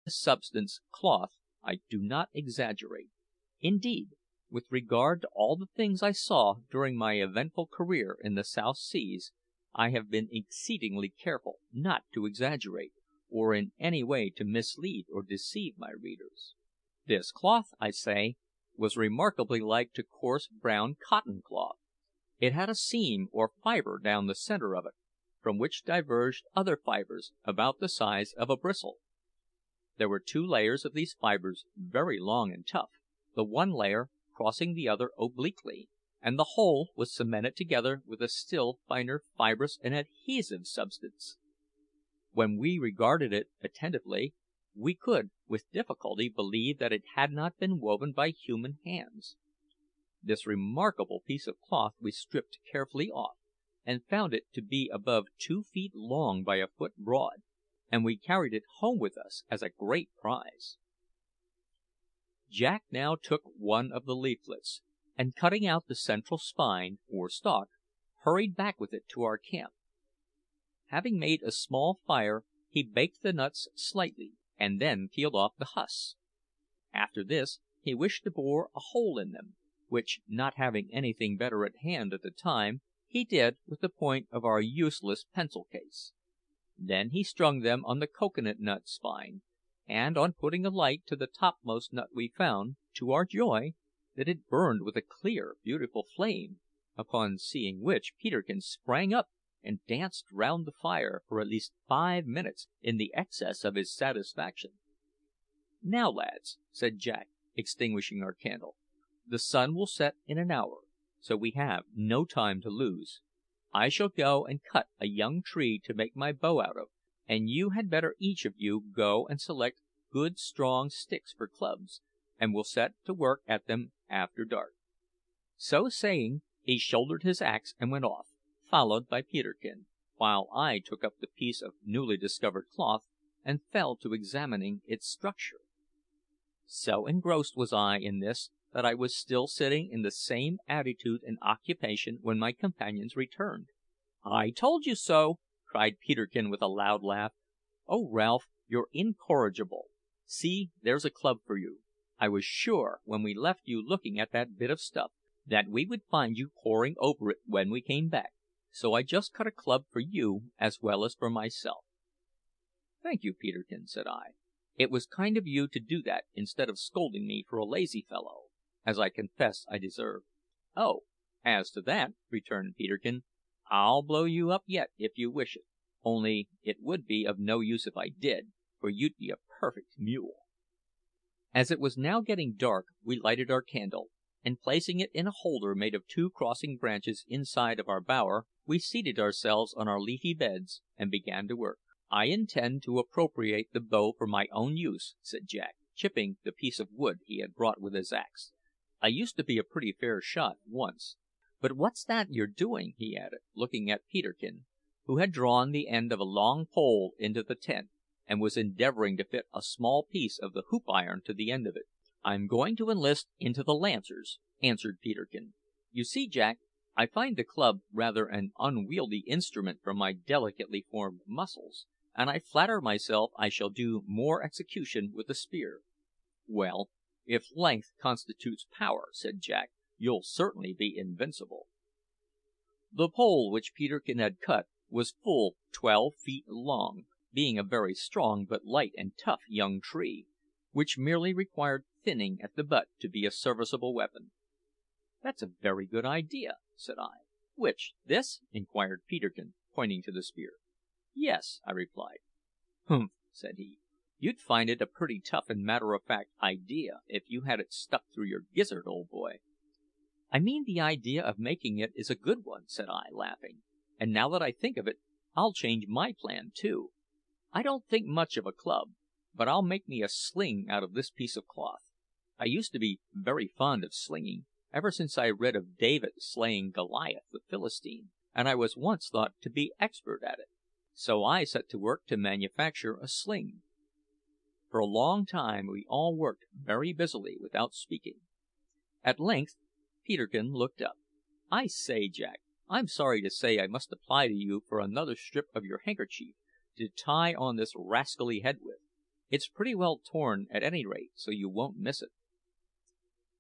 Substance, cloth, I do not exaggerate. Indeed, with regard to all the things I saw during my eventful career in the South Seas, I have been exceedingly careful not to exaggerate, or in any way to mislead or deceive my readers. This cloth, I say, was remarkably like to coarse brown cotton cloth. It had a seam or fibre down the centre of it, from which diverged other fibres about the size of a bristle. There were two layers of these fibres, very long and tough, the one layer crossing the other obliquely, and the whole was cemented together with a still finer fibrous and adhesive substance. When we regarded it attentively, we could with difficulty believe that it had not been woven by human hands. This remarkable piece of cloth we stripped carefully off, and found it to be above 2 feet long by a foot broad, and we carried it home with us as a great prize. Jack now took one of the leaflets, and cutting out the central spine, or stalk, hurried back with it to our camp. Having made a small fire, he baked the nuts slightly, and then peeled off the husks. After this, he wished to bore a hole in them, which, not having anything better at hand at the time, he did with the point of our useless pencil case. Then he strung them on the cocoa nut spine, and on putting a light to the topmost nut we found, to our joy, that it burned with a clear, beautiful flame, upon seeing which Peterkin sprang up and danced round the fire for at least 5 minutes in the excess of his satisfaction. "Now, lads," said Jack, extinguishing our candle, "the sun will set in an hour, so we have no time to lose. I shall go and cut a young tree to make my bow out of, and you had better each of you go and select good strong sticks for clubs, and we'll set to work at them after dark." So saying, he shouldered his axe and went off, followed by Peterkin, while I took up the piece of newly discovered cloth and fell to examining its structure. So engrossed was I in this that I was still sitting in the same attitude and occupation when my companions returned. "I told you so!" cried Peterkin with a loud laugh. "Oh, Ralph, you're incorrigible! See, there's a club for you. I was sure, when we left you looking at that bit of stuff, that we would find you poring over it when we came back, so I just cut a club for you as well as for myself." "Thank you, Peterkin," said I. "It was kind of you to do that instead of scolding me for a lazy fellow, as I confess I deserve." "Oh, as to that," returned Peterkin, "I'll blow you up yet if you wish it; only it would be of no use if I did, for you'd be a perfect mule." As it was now getting dark, we lighted our candle, and placing it in a holder made of 2 crossing branches inside of our bower, we seated ourselves on our leafy beds and began to work. "I intend to appropriate the bow for my own use," said Jack, chipping the piece of wood he had brought with his axe. "I used to be a pretty fair shot once. But what's that you're doing?" he added, looking at Peterkin, who had drawn the end of a long pole into the tent, and was endeavouring to fit a small piece of the hoop iron to the end of it. "I'm going to enlist into the Lancers," answered Peterkin. "You see, Jack, I find the club rather an unwieldy instrument for my delicately formed muscles, and I flatter myself I shall do more execution with the spear." "Well, if length constitutes power," said Jack, "you'll certainly be invincible." The pole which Peterkin had cut was full 12 feet long, being a very strong but light and tough young tree, which merely required thinning at the butt to be a serviceable weapon. "That's a very good idea," said I. "Which, this?" inquired Peterkin, pointing to the spear. "Yes," I replied. "Humph!" said he. "You'd find it a pretty tough and matter of fact idea if you had it stuck through your gizzard, old boy." "I mean the idea of making it is a good one," said I, laughing; "and now that I think of it, I'll change my plan too. I don't think much of a club, but I'll make me a sling out of this piece of cloth. I used to be very fond of slinging, ever since I read of David slaying Goliath the Philistine, and I was once thought to be expert at it. So I set to work to manufacture a sling." For a long time we all worked very busily without speaking. At length Peterkin looked up. "I say, Jack, I'm sorry to say I must apply to you for another strip of your handkerchief to tie on this rascally head with. It's pretty well torn at any rate, so you won't miss it."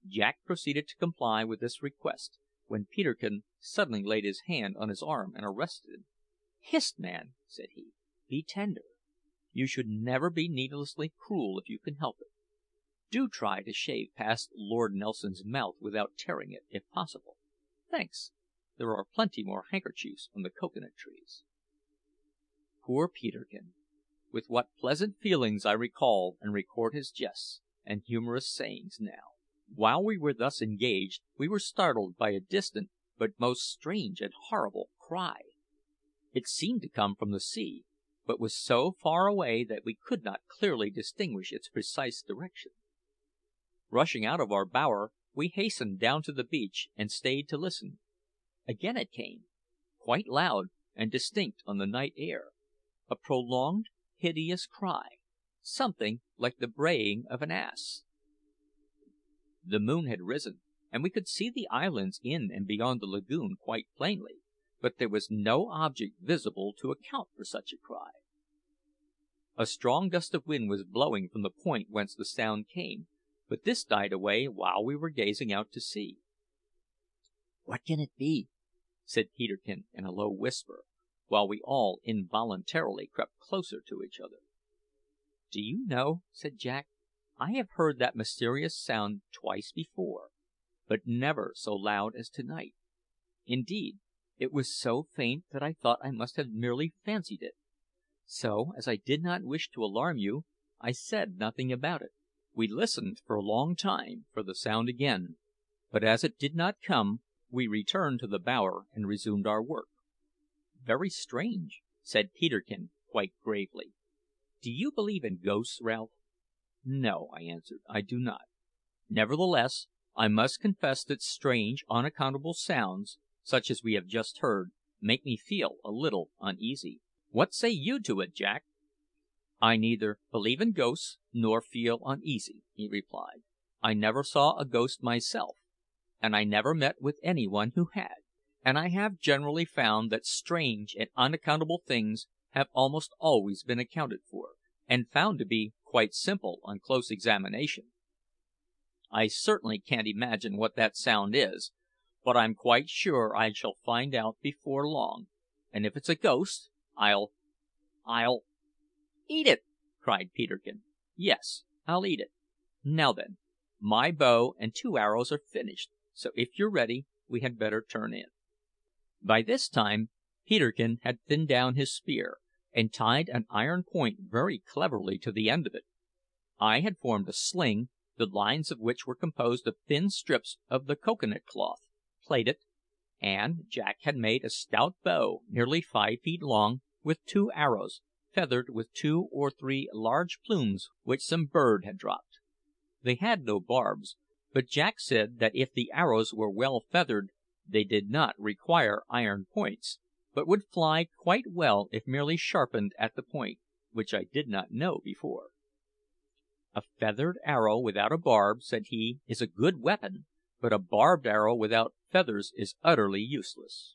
Jack proceeded to comply with this request, when Peterkin suddenly laid his hand on his arm and arrested him. "Hist, man!" said he. "Be tender. You should never be needlessly cruel if you can help it. Do try to shave past Lord Nelson's mouth without tearing it, if possible. Thanks. There are plenty more handkerchiefs on the cocoa nut trees." Poor Peterkin! With what pleasant feelings I recall and record his jests and humorous sayings now! While we were thus engaged, we were startled by a distant but most strange and horrible cry. It seemed to come from the sea, but was so far away that we could not clearly distinguish its precise direction. Rushing out of our bower, we hastened down to the beach and stayed to listen. Again it came, quite loud and distinct on the night air, a prolonged, hideous cry, something like the braying of an ass. The moon had risen, and we could see the islands in and beyond the lagoon quite plainly, but there was no object visible to account for such a cry. A strong gust of wind was blowing from the point whence the sound came, but this died away while we were gazing out to sea. "What can it be?" said Peterkin in a low whisper, while we all involuntarily crept closer to each other. "Do you know," said Jack, "I have heard that mysterious sound twice before, but never so loud as tonight. Indeed, it was so faint that I thought I must have merely fancied it. So, as I did not wish to alarm you, I said nothing about it." We listened for a long time for the sound again, but as it did not come, we returned to the bower and resumed our work. "Very strange," said Peterkin quite gravely. "Do you believe in ghosts, Ralph?" "No," I answered, "I do not. Nevertheless, I must confess that strange, unaccountable sounds, such as we have just heard, make me feel a little uneasy. What say you to it, Jack?" "I neither believe in ghosts nor feel uneasy," he replied. "I never saw a ghost myself, and I never met with any one who had; and I have generally found that strange and unaccountable things have almost always been accounted for, and found to be quite simple on close examination. I certainly can't imagine what that sound is, but I'm quite sure I shall find out before long; and if it's a ghost, I'll "Eat it!" cried Peterkin. "Yes, I'll eat it. Now then, my bow and 2 arrows are finished, so if you're ready, we had better turn in." By this time Peterkin had thinned down his spear, and tied an iron point very cleverly to the end of it. I had formed a sling, the lines of which were composed of thin strips of the cocoa nut cloth, plaited, and Jack had made a stout bow nearly 5 feet long, with 2 arrows, feathered with 2 or 3 large plumes which some bird had dropped. They had no barbs, but Jack said that if the arrows were well feathered they did not require iron points, but would fly quite well if merely sharpened at the point, which I did not know before. "A feathered arrow without a barb," said he, "is a good weapon, but a barbed arrow without feathers is utterly useless."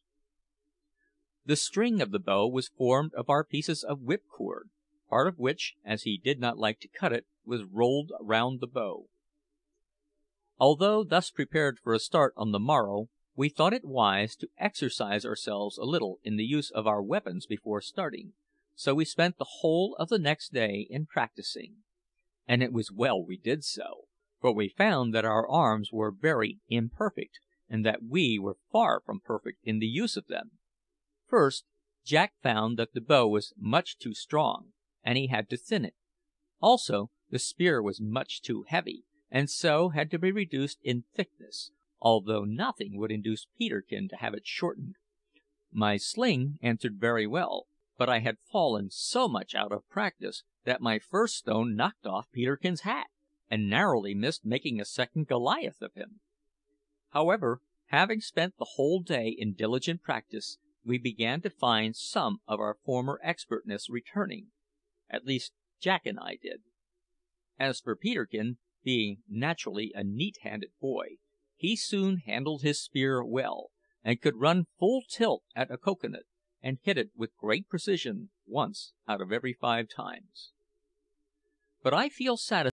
The string of the bow was formed of our pieces of whipcord, part of which, as he did not like to cut it, was rolled round the bow. Although thus prepared for a start on the morrow, we thought it wise to exercise ourselves a little in the use of our weapons before starting, so we spent the whole of the next day in practising. And it was well we did so, for we found that our arms were very imperfect, and that we were far from perfect in the use of them. First, Jack found that the bow was much too strong, and he had to thin it. Also, the spear was much too heavy, and so had to be reduced in thickness, although nothing would induce Peterkin to have it shortened. My sling answered very well, but I had fallen so much out of practice that my first stone knocked off Peterkin's hat, and narrowly missed making a second Goliath of him. However, having spent the whole day in diligent practice, we began to find some of our former expertness returning; at least Jack and I did. As for Peterkin, being naturally a neat-handed boy, he soon handled his spear well, and could run full tilt at a cocoa nut, and hit it with great precision once out of every 5 times. but I feel satisfied